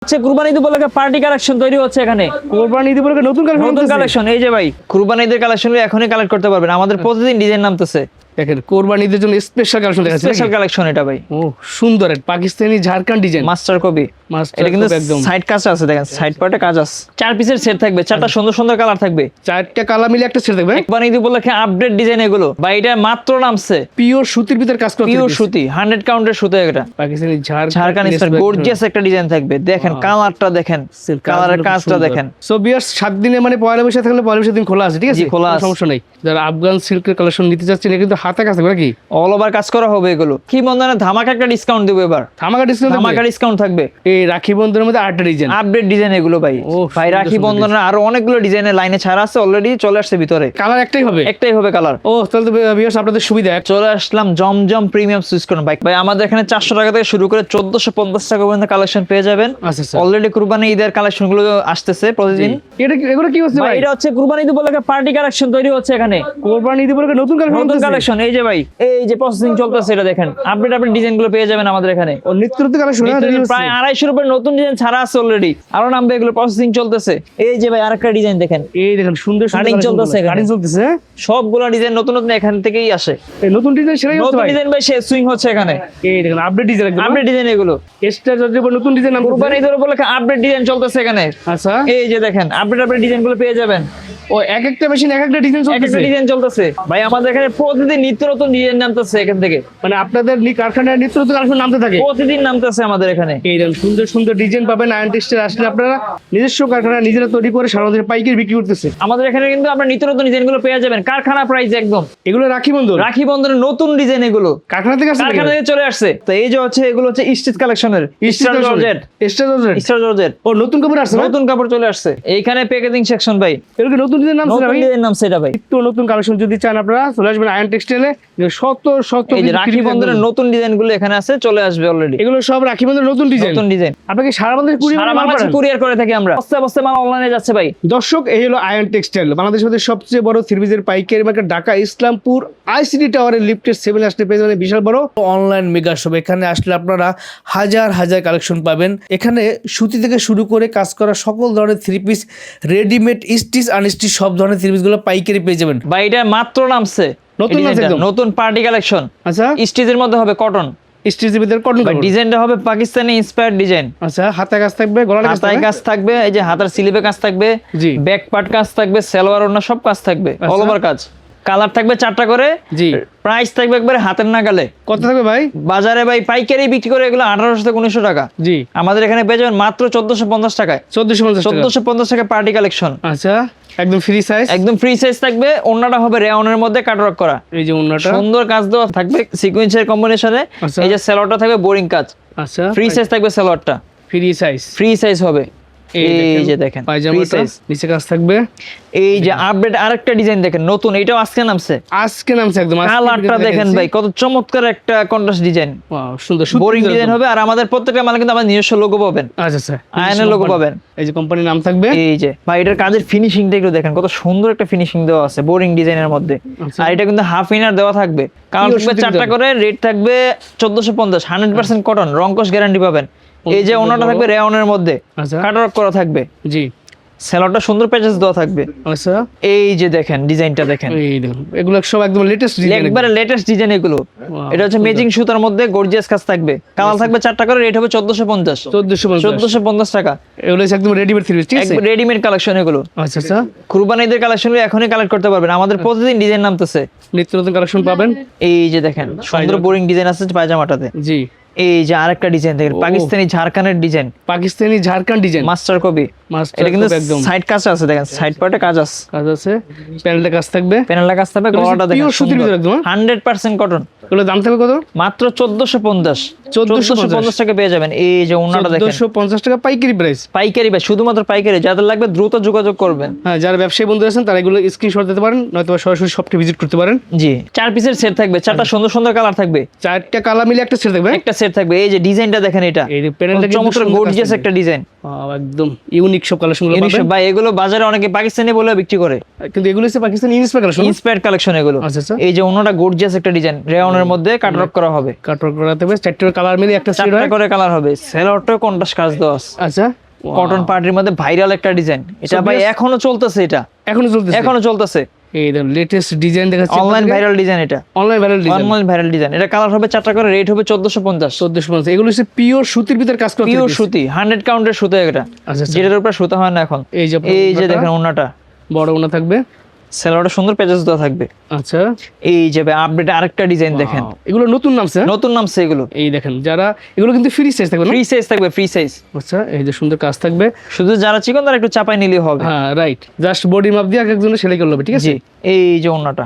কুরবানি ঈদ উপলক্ষে party collection তৈরি হচ্ছে এখানে। কুরবানি ঈদ উপলক্ষে নতুন কালেকশন এই যে ভাই, কুরবানি ঈদের কালেকশন এখনই কালেক্ট করতে পারবেন। আমাদের প্রতিদিন ডিজাইন নামতেছে। দেখেন কুরবানি ঈদের জন্য স্পেশাল কালেকশন দেখাচ্ছি। স্পেশাল কালেকশন এটা ভাই। ও সুন্দর, Pakistani Jharkhand design master copy. এটা কিন্তু একদম সাইড কাজ আছে, দেখেন সাইড পার্টে কাজ আছে। 4 পিসের সেট থাকবে, 4টা সুন্দর সুন্দর কালার থাকবে, 4টা কালার মিলে একটা সেট থাকবে। একবার ঈদ উপলক্ষে আপডেট ডিজাইন এগুলো ভাই। এটা মাত্র নামছে, পিওর সুতির ভিতর কাজ করতে, পিওর সুতি 100 কাউন্টের সুতি। এটা পাকিস্তানি ঝাড়খন্ড স্টাইল গর্জিয়াস একটা ডিজাইন থাকবে। দেখেন কালারটা, দেখেন কালারের কাজটা দেখেন। সো বিয়ার্স 7 দিনে মানে পয়লা বৈশাখ থাকলে পয়লা বৈশাখ দিন খোলা আছে, ঠিক আছে? খোলা আছে, সমস্যা নাই। যারা আফগান সিল্কের কালেকশন নিতে যাচ্ছেন এটা কিন্তু হাতে কাজ থাকবে নাকি? অল ওভার কাজ করা হবে এগুলো। কি বন্ধনে ধামাকা একটা ডিসকাউন্ট দেব এবার। ধামাকা ডিসকাউন্ট থাকবে। এই রাখি বন্ধনের মধ্যে 8টা ডিজাইন, আপডেট ডিজাইন এগুলো ভাই। ভাই রাখি বন্ধনের আরো অনেকগুলো ডিজাইনের লাইনে ছাড়া আছে, অলরেডি চলে আসছে ভিতরে। কালার একটাই হবে কালার। ও তাহলে তো ভিউয়ার্স আপনাদের সুবিধা। চলে আসলাম জমজম প্রিমিয়াম সুইচ করুন বাইক ভাই। আমাদের এখানে 400 টাকা থেকে শুরু করে 1450 টাকা পর্যন্ত কালেকশন পেয়ে যাবেন। আচ্ছা অলরেডি কুরবানি ঈদের কালেকশন গুলো আসতেছে প্রতিদিন। এগুলো কি হচ্ছে ভাই? এটা হচ্ছে কুরবানি ঈদ উপলক্ষে পার্টি কালেকশন তৈরি হচ্ছে এখানে। কুরবানি ঈদ উপলক্ষে নতুন কালেকশন এই যে ভাই, এই যে প্রসেসিং চলতেছে। এটা দেখেন আপডেট ডিজাইন গুলো পেয়ে যাবেন আমাদের এখানে। ও নিত্য নতুন কালেকশন, প্রায় 250 এর উপরে নতুন ডিজাইন ছাড়া আছে অলরেডি, আরো নামবে। এগুলো প্রসেসিং চলতেছে। এই যে ভাই আরেকটা ডিজাইন দেখেন, এই দেখেন সুন্দর কাটিং চলতেছে। সবগুলো ডিজাইন নতুন নতুন এখান থেকেই আসে। এই নতুন ডিজাইন সেটাই হচ্ছে ভাই। নতুন ডিজাইন ভাই, সে সুইং হচ্ছে এখানে। এই দেখেন আপডেট ডিজাইন, একদম আপডেট ডিজাইন এগুলো। এক্সট্রা জর্জের উপর নতুন ডিজাইন নাম কুরবানি ঈদের উপলক্ষে আপডেট ডিজাইন চলতেছে এখানে। আচ্ছা এই যে দেখেন আপডেট ডিজাইন গুলো পেয়ে যাবেন। ও এক একটা মেশিন এক একটা ডিজাইন চলতেছে ভাই। আমাদের এখানে প্রতিদিন নিত্য নতুন ডিজাইন নামতেছে এখান থেকে। মানে আপনাদের কারখানায় নিত্য নতুন কালেকশন নামতে থাকে, প্রতিদিন নামতেছে আমাদের এখানে। এই দেখেন সুন্দর সুন্দর ডিজাইন পাবেন। আয়ন টেক্সটাইল আসলে আপনারা নিজস্ব কারখানায় নিজেরা তৈরি করে সারা দেশে পাইকারি বিক্রি করতেছে। আমাদের এখানে কিন্তু আপনারা নিত্য নতুন ডিজাইন গুলো পেয়ে যাবেন কারখানা প্রাইস একদম। এগুলো রাখি বন্ধনের নতুন ডিজাইন এগুলো কারখানা থেকে চলে আসছে। তো এই যে হচ্ছে এগুলো হচ্ছে স্টিচ কালেকশনের স্টার জর্জেট। ও নতুন কাপড় আসছে, নতুন কাপড় চলে আসছে এইখানে। প্যাকেজিং সেকশন ভাই, এগুলো নতুন ডিজাইন নামছে এটা ভাই। তো নতুন কালেকশন যদি চান আপনারা চলে আসবেন আয়ন টেক্সটাইলে। শত এই যে রাখি বন্ধনের নতুন ডিজাইন গুলো এখানে আছে, চলে আসবে অলরেডি। এগুলো সব রাখি বন্ধনের নতুন ডিজাইন। আপনাকে সারা বাংলাদেশে কুরিয়ার করে থাকি আমরা। বস্তা মাল অনলাইনে যাচ্ছে ভাই। দর্শক এই হলো আয়ন টেক্সটাইল, বাংলাদেশের মধ্যে সবচেয়ে বড় থ্রিপিসের পাইকারি মার্কেট, ঢাকা ইসলামপুর আইসিডি টাওয়ারের লিফটের 7 আসলে পেয়ে যাবেন বিশাল বড় অনলাইন মেগা শপ। এখানে আসলে আপনারা হাজার হাজার কালেকশন পাবেন। এখানে সুতি থেকে শুরু করে কাজ করা সকল ধরনের three piece, readymade, stitch, unstitch সব ধরনের থ্রি পিস গুলো পাইকারি পেয়ে যাবেন ভাই। এটা মাত্র নামছে নতুন পার্টি কালেকশন। আচ্ছা স্টিচের মধ্যে হবে কটন, স্টিচের ভিতরে কটন। ডিজাইনটা হবে পাকিস্তানি ইন্সপায়ার্ড ডিজাইন। আচ্ছা হাতে কাজ থাকবে, গলায় কাজ থাকবে, এই যে হাতার স্লিভে কাজ থাকবে, ব্যাক পার্ট কাজ থাকবে, সালোয়ার ওড়না সব কাজ থাকবে, অল ওভার কাজ। কালার থাকবে 4টা করে। জি প্রাইস থাকবে একবারে হাতের নাগালে। কত থাকবে ভাই? বাজারে ভাই পাইকারি বিক্রি করে এগুলো 1800 থেকে 1900 টাকা। জি আমাদের এখানে পেয়ে যাবেন মাত্র 1450 টাকায়। 1450 টাকা পার্টি কালেকশন। আচ্ছা একদম ফ্রি সাইজ থাকবে। ওন্নাটা হবে রেয়নের মধ্যে কাটওয়ার্ক করা। এই যে ওন্নাটা সুন্দর কাজ দেওয়া থাকবে সিকোয়েন্সের কম্বিনেশনে। এই যে সালোয়ারটা থাকবে বোরিং কাজ। আচ্ছা ফ্রি সাইজ থাকবে সালোয়ারটা, ফ্রি সাইজ হবে। এই যে দেখেন পায়জামাটা নিচে কাজ থাকবে। এই যে আপডেট আরেকটা ডিজাইন দেখেন নতুন, এটাও আজকে নামছে একদম। কালারটা দেখেন ভাই, কত চমৎকার একটা কন্ট্রাস্ট ডিজাইন। ওয়াও সুন্দর বোরিং ডিজাইন হবে। আর আমাদের প্রত্যেকটা মালে কিন্তু আমাদের নিজস্ব লোগো পাবেন। আচ্ছা আয়নের লোগো পাবেন। এই যে কোম্পানির নাম থাকবে। এই যে ভাই এটার কাজের ফিনিশিংটা একটু দেখেন, কত সুন্দর একটা ফিনিশিং দেওয়া আছে বোরিং ডিজাইনের মধ্যে। আর এটা কিন্তু হাফ ইনার দেওয়া থাকবে। কালার থাকবে 4টা করে, রেট থাকবে 1450। 100% কটন, রংকশ গ্যারান্টি পাবেন। এই যে ওনাটা থাকবে রেয়নের মধ্যে, কাটওয়ার্ক করা থাকবে। জি সেলরটা সুন্দর প্যাচেস দেওয়া থাকবে। আচ্ছা এই যে দেখেন ডিজাইনটা দেখেন, এই দেখুন এগুলো সব একদম লেটেস্ট ডিজাইন, একবারে লেটেস্ট ডিজাইন এগুলো। এটা হচ্ছে ম্যাচিং সুতার মধ্যে গর্জিয়াস কাজ থাকবে। কালার থাকবে 4টা করে, রেট হবে 1450 টাকা। এগুলো একদম রেডিমেড থ্রি পিস, ঠিক আছে? রেডিমেড কালেকশন এগুলো। আচ্ছা আচ্ছা কুরবানি ঈদের কালেকশন এখনই কালেক্ট করতে পারবেন। আমাদের প্রতিদিন ডিজাইন নামতেছে, নিত্য নতুন কালেকশন পাবেন। এই যে দেখেন সুন্দর বোরিং ডিজাইন আছে পায়জামাটাতে। জি এই যে আরেকটা ডিজাইন দেখেন, পাকিস্তানি ঝাড়খন্ডের ডিজাইন, মাস্টার কপি। এটা কিন্তু সাইড কাজ আছে, দেখেন সাইড পার্টে কাজ আছে, প্যানেলটা কাজ থাকবে, গলাটা দেখেন পিওর সুতির ভিতর একদম 100% কটন। এগুলো দাম থাকবে কত? মাত্র 1450 টাকা পেয়ে যাবেন। এই যে ওন্নাটা দেখেন 1450 টাকা পাইকারি প্রাইস। পাইকারি ভাই, শুধুমাত্র পাইকারি। যাদের লাগবে দ্রুত যোগাযোগ করবেন। হ্যাঁ যারা ব্যবসায়ী বন্ধু আছেন তারা এগুলো স্ক্রিনশট দিতে পারেন, নয়তো সরাসরি শপটি ভিজিট করতে পারেন। জি 4 পিসের সেট থাকবে, 4টা সুন্দর সুন্দর কালার থাকবে, 4টা কালার মিলে একটা সেট থাকবে। একটা সেট থাকবে। এই যে ডিজাইনটা দেখেন, এটা চমৎকার গর্জিয়াস একটা ডিজাইন। একদম ইউনিক সব কালেকশনগুলো পাবেন ভাই এগুলো বাজারে অনেকে পাকিস্তানি বলে বিক্রি করে, কিন্তু এগুলো হচ্ছে Pakistani inspired collection. Inspired collection এগুলো। আচ্ছা আচ্ছা, এই যে অন্যটা গর্জিয়াস একটা ডিজাইন, রেওনের মধ্যে কাটওয়ার্ক করা হবে, কাটওয়ার্ক করাতে হবে, চারটে কালার মিলে একটা সেট চারটা হয়। করে কালার হবে, সেলরটা কন্ট্রাস্ট কাজ দেওয়া আছে। আচ্ছা, কটন পার্টির মধ্যে ভাইরাল একটা ডিজাইন, এটা ভাই এখনো চলতেছে, এটা এখনো চলতেছে। এই দেখুন লেটেস্ট ডিজাইন দেখাচ্ছি, অনলাইন ভাইরাল ডিজাইন, এটা অনলাইন ভাইরাল ডিজাইন। এটা কালার হবে চারটা করে, রেট হবে 1450। 1450। এগুলো হচ্ছে পিওর সুতির ভিতর কাজ করা, পিওর সুতি, 100 কাউন্টের সুতি এটা, আচ্ছা যেটার উপর সুতা হয় না এখন। এই যে দেখেন ওন্নাটা বড় ওন্না থাকবে, সেলরটা সুন্দর পেজেস দেওয়া থাকবে। আচ্ছা, এই যে আপডেট আরেকটা ডিজাইন দেখেন, এগুলো নতুন নামছে এগুলো। এই দেখেন, যারা এগুলো কিন্তু ফ্রি সাইজ থাকবে, ফ্রি সাইজ। আচ্ছা, এই যে সুন্দর কাজ থাকবে, শুধু যারা চিকন তারা একটু চাপাই নিলেই হবে। হ্যাঁ রাইট, জাস্ট বডি মাপ দিয়ে একজনের সেলাই করলে হবে, ঠিক আছে। এই যে ওন্নাটা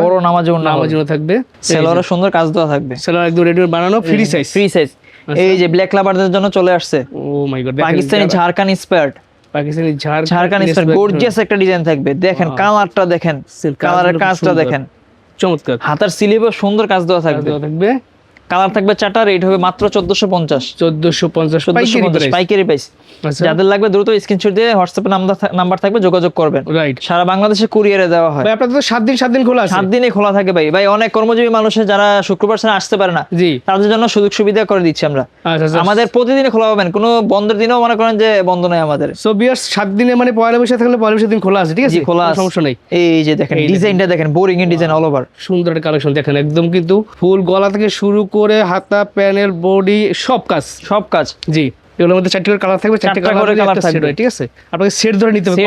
বড় নামাজি ওন্না থাকবে, সেলরে সুন্দর কাজ দেওয়া থাকবে, সেলর একদম রেডি বানানো, ফ্রি সাইজ। এই যে ব্ল্যাক লাভারদের জন্য চলে আসছে, ও মাই গড, পাকিস্তানি ঝাড়খান ইন্সপায়ার্ড, ঝাড়খান ইন্সপায়ার্ড গর্জিয়াস একটা ডিজাইন থাকবে। দেখেন কালারটা দেখেন, কালারের কাজটা দেখেন, চমৎকার। হাতার স্লিভে সুন্দর কাজ দেওয়া থাকবে, কালার থাকবে চারটা, রেট হবে মাত্র 1450 পাইকারি প্রাইস। যাদের লাগবে দ্রুত স্ক্রিনশট দিয়ে হোয়াটসঅ্যাপে নাম্বার থাকবে, যোগাযোগ করবেন। রাইট, সারা বাংলাদেশে কুরিয়ারে দেওয়া হয়। ভাই আপনাদের তো 7 দিন খোলা আছে? 7 দিনে খোলা থাকে ভাই। অনেক কর্মজীবী মানুষের যারা শুক্রবার ছাড়া আসতে পারে না, জি, তাদের জন্য সুযোগ সুবিধা করে দিচ্ছি আমরা। আচ্ছা, আমাদের প্রতিদিনে খোলা পাবেন, কোনো বন্ধের দিনেও মনে করেন যে বন্ধ নাই আমাদের। সো বিয়ার 7 দিনে মানে পয়লা বৈশাখ থাকলে পয়লা বৈশাখ দিন খোলা আছে, ঠিক আছে, খোলা আছে, সমস্যা নাই। এই যে দেখেন ডিজাইনটা দেখেন, বোরিং এর ডিজাইন অল ওভার, সুন্দর একটা কালেকশন দেখেন, একদম কিন্তু ফুল গলা থেকে শুরু করে হাতা, প্যানেল, বডি সব কাজ। জি, এগুলোর মধ্যে 4টা কালার থাকবে, 4টা কালার থাকবে, ঠিক আছে। আপনাকে সেট ধরে নিতে হবে,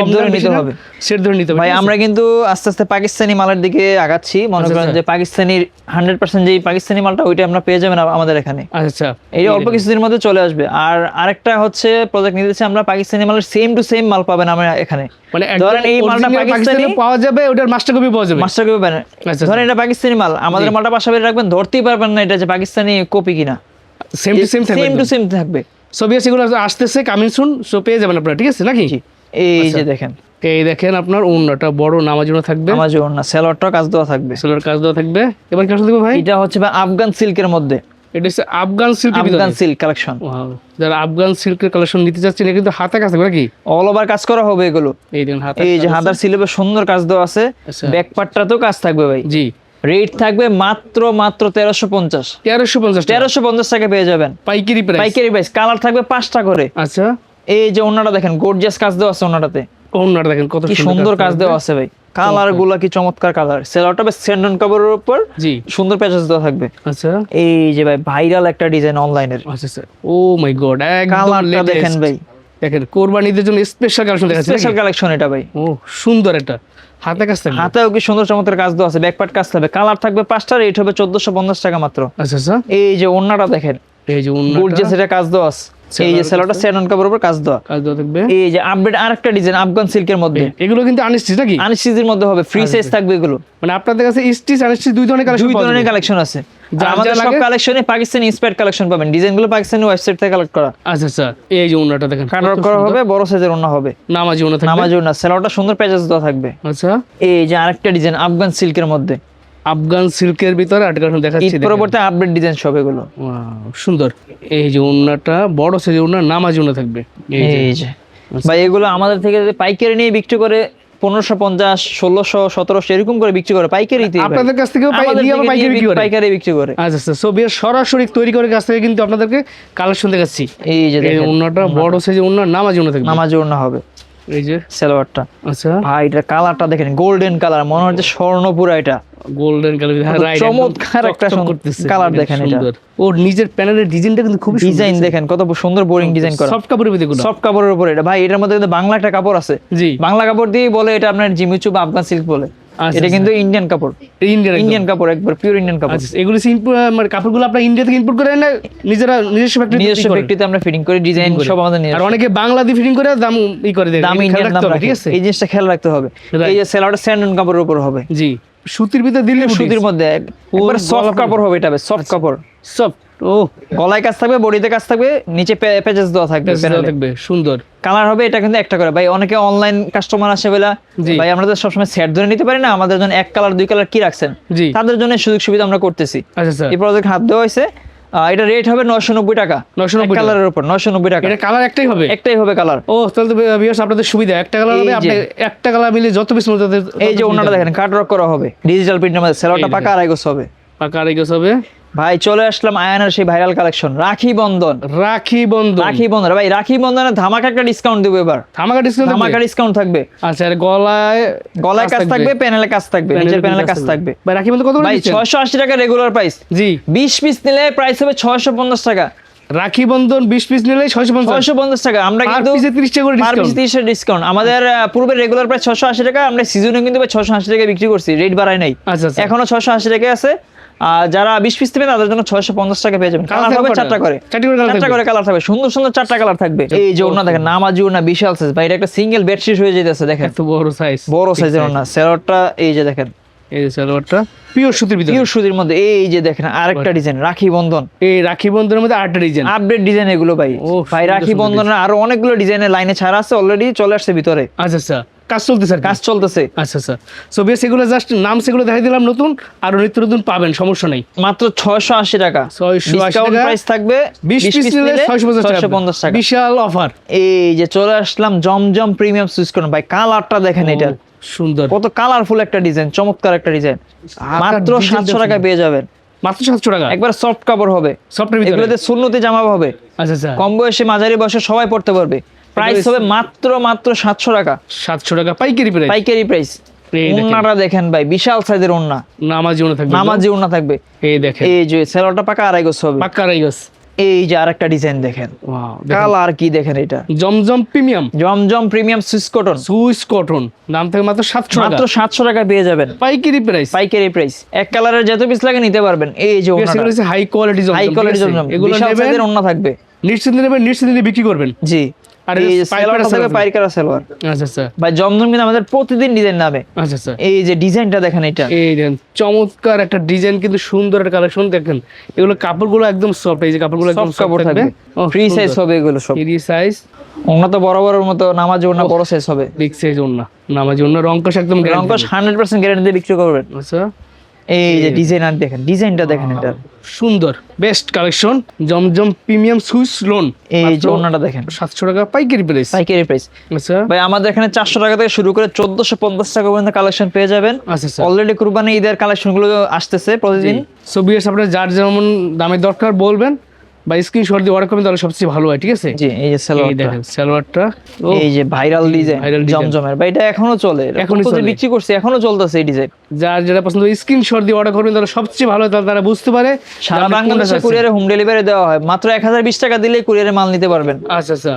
ভাই আমরা কিন্তু আস্তে আস্তে পাকিস্তানি মালের দিকে আগাচ্ছি, মনে করেন যে পাকিস্তানির 100% যে পাকিস্তানি মালটা ওইটা আমরা পেয়ে যাবেন আমাদের এখানে। আচ্ছা, এই অল্প কিছুদিনের মধ্যে চলে আসবে। আর আরেকটা হচ্ছে প্রজেক্ট নিতেছি আমরা, পাকিস্তানি মালের সেম টু সেম মাল পাবেন আমরা এখানে। মানে ধরেন এই মালটা পাকিস্তানি পাওয়া যাবে, ওটার মাস্টার কপি পাওয়া যাবে, ধরেন এটা পাকিস্তানি মাল, আমাদের মালটা পাশাপাশি রাখবেন, ধরতেই পারবেন না এটা যে পাকিস্তানি কপি কিনা, সেম টু সেম থাকবে। সবই সেগুলো আসতেছে, কামিং সুন, সো পেয়ে যাবেন আপনারা, ঠিক আছে নাকি? এই যে দেখেন, আপনার ওন্নাটা বড় নামাজি ওন্না থাকবে, নামাজি ওন্না, সেলরটা কাজ দেওয়া থাকবে, এবার কি আসলে দেখো ভাই, এটা হচ্ছে আফগান সিল্কের মধ্যে, এটা হচ্ছে আফগান সিল্ক কালেকশন। যারা আফগান সিল্কের কালেকশন নিতে চাচ্ছেন, এটা কিন্তু হাতে কাজ থাকবে নাকি, অল ওভার কাজ করা হবে এগুলো। এই যে হাতার স্লিভে সুন্দর কাজ দেওয়া আছে, ব্যাক পার্টটাতেও কাজ থাকবে ভাই। জি, রেট থাকবে মাত্র 1350 টাকা পেয়ে যাবেন পাইকারি প্রাইস। কালার থাকবে 5টা করে। আচ্ছা, এই যে ওন্নাটা দেখেন, গর্জিয়াস কাজ দেওয়া আছে ওন্নাটাতে, ওন্নাটা দেখেন কত সুন্দর কাজ দেওয়া আছে ভাই, কালার গুলা কি চমৎকার কালার। সেলরটা স্যান্ডন কাপড়ের উপর জি সুন্দর প্যাচেস দেওয়া থাকবে। আচ্ছা, এই যে ভাই ভাইরাল একটা ডিজাইন অনলাইনের, আচ্ছা, ও মাই গড, কালারটা দেখেন ভাই, দেখেন কোরবানিদের জন্য স্পেশাল কালেকশন দেখাচ্ছি, স্পেশাল কালেকশন এটা ভাই। ও সুন্দর, এটা হাতে কাজ থাকবে, হাতেও কি সুন্দর চমৎকার কাজ দেওয়া আছে, ব্যাকপার্ট কাজ থাকবে, কালার থাকবে 5টা, রেট হবে 1450 টাকা মাত্র। আচ্ছা, এই যে ওন্নাটা দেখেন, এই যে ওন্নাটা গর্জিয়াস এটা কাজ দেওয়া আছে, এই যে সেলরটা স্যান্ডন কাপড়ের উপর কাজ দেওয়া থাকবে। এই যে আপডেট আরেকটা ডিজাইন আফগান সিল্কের মধ্যে, এগুলো কিন্তু আনস্টিচ নাকি, আনস্টিচের মধ্যে হবে, ফ্রি সাইজ থাকবে এগুলো। মানে আপনাদের কাছে স্টিচ আনস্টিচ দুই ধরনের কালেকশন আছে। আমাদের সব কালেকশনে পাকিস্তানি ইন্সপায়ার্ড কালেকশন পাবেন, ডিজাইনগুলো পাকিস্তানি ওয়েবসাইট থেকে কালেক্ট করা। আচ্ছা, এই যে ওন্নাটা দেখেন, কাটওয়ার্ক করা হবে, বড় সাইজের ওন্না হবে, নামাজি ওন্না থাকবে, নামাজি ওন্না, সেলরটা সুন্দর প্যাচেস দেওয়া থাকবে। আচ্ছা, এই যে আরেকটা ডিজাইন আফগান সিল্কের মধ্যে, আফগান সিল্কের ভিতরে আর্টিকেল দেখাচ্ছি, পরবর্তী আপডেট ডিজাইন সব এগুলো। সুন্দর। এই যে ওন্নাটা বড় সাইজের ওন্না, নামাজি ওন্না থাকবে। এই যে ভাই এগুলো আমাদের থেকে পাইকারি নিয়ে বিক্রি করে 1550, 1600, 1700 এরকম করে বিক্রি করে পাইকারিতে, আপনাদের কাছ থেকে পাইকারি বিক্রি করে। আচ্ছা, সো বিয়ার সরাসরি তৈরি করে কাছ থেকে কিন্তু আপনাদেরকে কালেকশন দেখাচ্ছি। এই যে দেখেন ওন্নাটা বড় সাইজের ওন্না, নামাজি ওন্না থাকবে, নামাজি ওন্না হবে। এই যে সালোয়ারটা, আচ্ছা ভাই এটা কালারটা দেখেন, গোল্ডেন কালার, মনে হচ্ছে স্বর্ণপুরা, এটা গোল্ডেন কালার, রাইট, চমৎকার একটা কালার দেখেন, এটা ওর নিজের প্যানেলের ডিজাইনটা কিন্তু খুব ডিজাইন দেখেন, কত সুন্দর বোরিং ডিজাইন করা, সফট কাপড়ের ভিতরে, সফট কাপড়ের উপরে এটা ভাই। এটার মধ্যে কিন্তু বাংলা একটা কাপড় আছে, জি, বাংলা কাপড় দিয়ে বলে এটা আপনার জিমিচু বা আফগান সিল্ক বলে। এটা কিন্তু ইন্ডিয়ান কাপড়, ইন্ডিয়ান কাপড়, একবার পিওর ইন্ডিয়ান কাপড়। এগুলো মানে কাপড়গুলো আপনারা ইন্ডিয়া থেকে ইম্পোর্ট করেন না নিজস্ব ফ্যাক্টরিতে আমরা ফিটিং করি, ডিজাইন সব আমাদের নিজস্ব। আর অনেকে বাংলা দিয়ে ফিটিং করে দাম করে দেয়, দাম ইন্ডিয়ান দাম, ঠিক আছে, এই জিনিসটা খেয়াল রাখতে হবে। এই যে সেলারটা স্যান্ডন কাপড়ের উপর হবে, জি, সুতির ভিতরে দিলে সুতির মধ্যে একবার সফট কাপড় হবে, এটা সফট কাপড়, সফট। ও গলায় কাজ থাকবে, বডিতে কাজ থাকবে, নিচে প্যাচেস দেওয়া থাকবে, সুন্দর কালার হবে। এটা কিন্তু একটা করে ভাই, অনেকে অনলাইন কাস্টমার আসে বলে ভাই আমরা তো সবসময় সেট ধরে নিতে পারি না, আমাদের জন্য এক কালার দুই কালার কি রাখছেন, তাদের জন্য সুযোগ সুবিধা আমরা করতেছি। আচ্ছা, এই প্রজেক্ট হাত দেওয়া হয়েছে, এটা রেট হবে 990 টাকা, 990 টাকা। কালারের উপর 990 টাকা। এটা কালার একটাই হবে? একটাই হবে কালার। ও তাহলে তো ভিউয়ার্স আপনাদের সুবিধা, একটা কালার হবে, এই যে। আপনি একটা কালার মিলে যত পিস মতো এই যে ওনাটা দেখেন কাটওয়ার্ক করা হবে ডিজিটাল প্রিন্টের মধ্যে, সেলোয়ারটা এই পাকা আড়াই গজ হবে। পাকা আড়াই গজ হবে। ভাই চলে আসলাম আয়ানের সেই ভাইরাল কালেকশন রাখি বন্ধন। রাখি বন্ধন, রাখি বন্ধন ভাই, রাখি বন্ধনে ধামাকা একটা ডিসকাউন্ট দেবো এবার, ধামাকা ডিসকাউন্ট, ধামাকা ডিসকাউন্ট থাকবে। আচ্ছা আর গলায় গলায় কাজ থাকবে, প্যানেলে কাজ থাকবে, নিচের প্যানেলে কাজ থাকবে। ভাই রাখি বন্ধন কত করে ভাই দিচ্ছেন? 680 টাকা রেগুলার প্রাইস। জি 20 পিস নিলে প্রাইস হবে 650 টাকা। রাখি বন্ধন 20 পিস নিলে 650, 650 টাকা। আমরা আর কিন্তু পিসে 30 টাকা করে পার পিস ডিসকাউন্ট। 30 ডিসকাউন্ট। আমাদের পূর্বের রেগুলার প্রাইস 680 টাকা, আমরা সিজনে কিন্তু 680 টাকা বিক্রি করছি, রেট বাড়াই নাই। আচ্ছা আচ্ছা, এখনো 680 টাকা আছে। আর যারা 20 পিস নেবেন তাদের জন্য 650 টাকা পেয়ে যাবেন। কালার হবে 4টা করে, 4টা করে কালার থাকবে, সুন্দর সুন্দর 4টা কালার থাকবে। এই যে ওনা দেখেন, নামাজি ওনা বিশাল সাইজ ভাই, এটা একটা সিঙ্গেল বেডশিট হয়ে যাইতেছে দেখেন, এত বড় সাইজ, বড় সাইজের ওনা। সেলোয়ারটা এই যে দেখেন, এই যে সালোয়ারটা পিওর সুতির ভিতরে, পিওর সুতির মধ্যে। এই যে দেখেন আরেকটা ডিজাইন রাখি বন্ধন, এই রাখি বন্ধনের মধ্যে আরেকটা ডিজাইন, আপডেট ডিজাইন এগুলো ভাই। ও, ভাই সুন্দর রাখি সুন্দর বন্ধনের আরো অনেকগুলো ডিজাইনের লাইনে ছাড়া আছে, অলরেডি চলে আসছে ভিতরে, আচ্ছা আচ্ছা কাজ চলতেছে আর কি? কাজ চলতেছে। আচ্ছা আচ্ছা, সো বেশ এগুলো জাস্ট নাম সেগুলো দেখাই দিলাম, নতুন আর নিত্য নতুন পাবেন, সমস্যা নাই। মাত্র 680 টাকা 680 ডিসকাউন্ট টাকা। প্রাইস থাকবে। 20 পিস নিলে 650 টাকা। বিশাল অফার। এই যে চলে আসলাম জমজম প্রিমিয়াম সুইচ করুন ভাই, কালারটা দেখেন এটা সুন্দর, কত কালারফুল একটা ডিজাইন, চমৎকার একটা ডিজাইন। মাত্র 700 টাকা পেয়ে যাবেন, মাত্র 700 টাকা। একবার সফট কাপড় হবে, সফটের ভিতরে, এগুলোতে সুন্নতি জামা হবে, আচ্ছা আচ্ছা কম বয়সে মাঝারি বয়সে সবাই পড়তে পারবে। প্রাইস হবে মাত্র 700 টাকা, 700 টাকা পাইকারি প্রাইস। পাইকারি প্রাইস। এই দেখেন। ওন্নাটা দেখেন ভাই, বিশাল সাইজের ওন্না, নামাজি ওনা থাকবে, নামাজি ওন্না থাকবে। এই দেখেন এই যে সেলোয়ারটা পাকা আড়াই গজ হবে। পাক্কা রাইগস। এই যে আরেকটা ডিজাইন দেখেন, ওয়াও, কালার কি দেখেন, এটা Zamzam premium Zamzam premium Swiss cotton, Swiss cotton, দাম থেকে মাত্র 700 মাত্র টাকা 700 টাকা পেয়ে যাবেন, পাইকারি প্রাইস। পাইকারি প্রাইস। এক কালারের যত পিস লাগে নিতে পারবেন। এই যে ওন্নাটা এগুলো হাই কোয়ালিটি জমজম, হাই কোয়ালিটি জমজম, এগুলো বিশাল নেবেন, সাইজের ওন্না থাকবে, নিশ্চিন্তে নেবেন, নিশ্চিন্তে বিক্রি করবেন। জি। আর এই যে সেলোয়ারটা থাকবে পাইকারি সেলোয়ার। আচ্ছা আচ্ছা ভাই জমজম কিন্তু আমাদের প্রতিদিন ডিজাইন নামে। আচ্ছা আচ্ছা, এই যে ডিজাইনটা দেখেন, এটা এই দেন চমৎকার একটা ডিজাইন, কিন্তু সুন্দর একটা কালেকশন দেখেন। এগুলো কাপড়গুলো একদম সফট, এই যে কাপড়গুলো একদম সফট কাপড় থাকবে, ফ্রি সাইজ হবে এগুলো সব। ফ্রি সাইজ, ওন্না তো বড় বড়র মতো, নামাজি ওন্না বড় সাইজ হবে, বিগ সাইজ ওন্না, নামাজি ওন্না, রংকশ একদম রংকশ 100% গ্যারান্টি দিয়ে বিক্রি করবেন। আচ্ছা এই যে ডিজাইন আর দেখেন, ডিজাইনটা দেখেন, এটা সুন্দর বেস্ট কালেকশন, জমজম প্রিমিয়াম সুইস লোন। এই যে ওন্নাটা দেখেন, 700 টাকা পাইকারি প্রাইস। পাইকারি প্রাইস। আচ্ছা ভাই আমাদের এখানে 400 টাকা থেকে শুরু করে 1450 টাকা পর্যন্ত কালেকশন পেয়ে যাবেন। আচ্ছা আচ্ছা, অলরেডি কুরবানি ঈদের কালেকশন গুলো আসতেছে প্রতিদিন। সো বিয়ার্স আপনারা যার যেমন দামের দরকার বলবেন বা স্ক্রিনশট দিয়ে অর্ডার করবেন, তাহলে সবচেয়ে ভালো হয়, ঠিক আছে? জি। এই যে এই সালোয়ারটা, দেখেন সালোয়ারটা, এই যে ভাইরাল ডিজাইন viral design। জমজমের ভাই, এটা এখনো চলে, এখনই এখনো চলে। বিক্রি করছে, এখনো চলতেছে এই ডিজাইন। যার যেটা পছন্দ স্ক্রিনশট দিয়ে অর্ডার করবেন, তাহলে সবচেয়ে ভালো হয়, তাহলে তারা বুঝতে পারে যে সারা আপনি কোনটা বাংলাদেশে চাচ্ছেন। কুরিয়ারে হোম ডেলিভারি দেওয়া হয়, মাত্র 1020 টাকা দিলেই কুরিয়ারে মাল নিতে পারবেন। আচ্ছা আচ্ছা,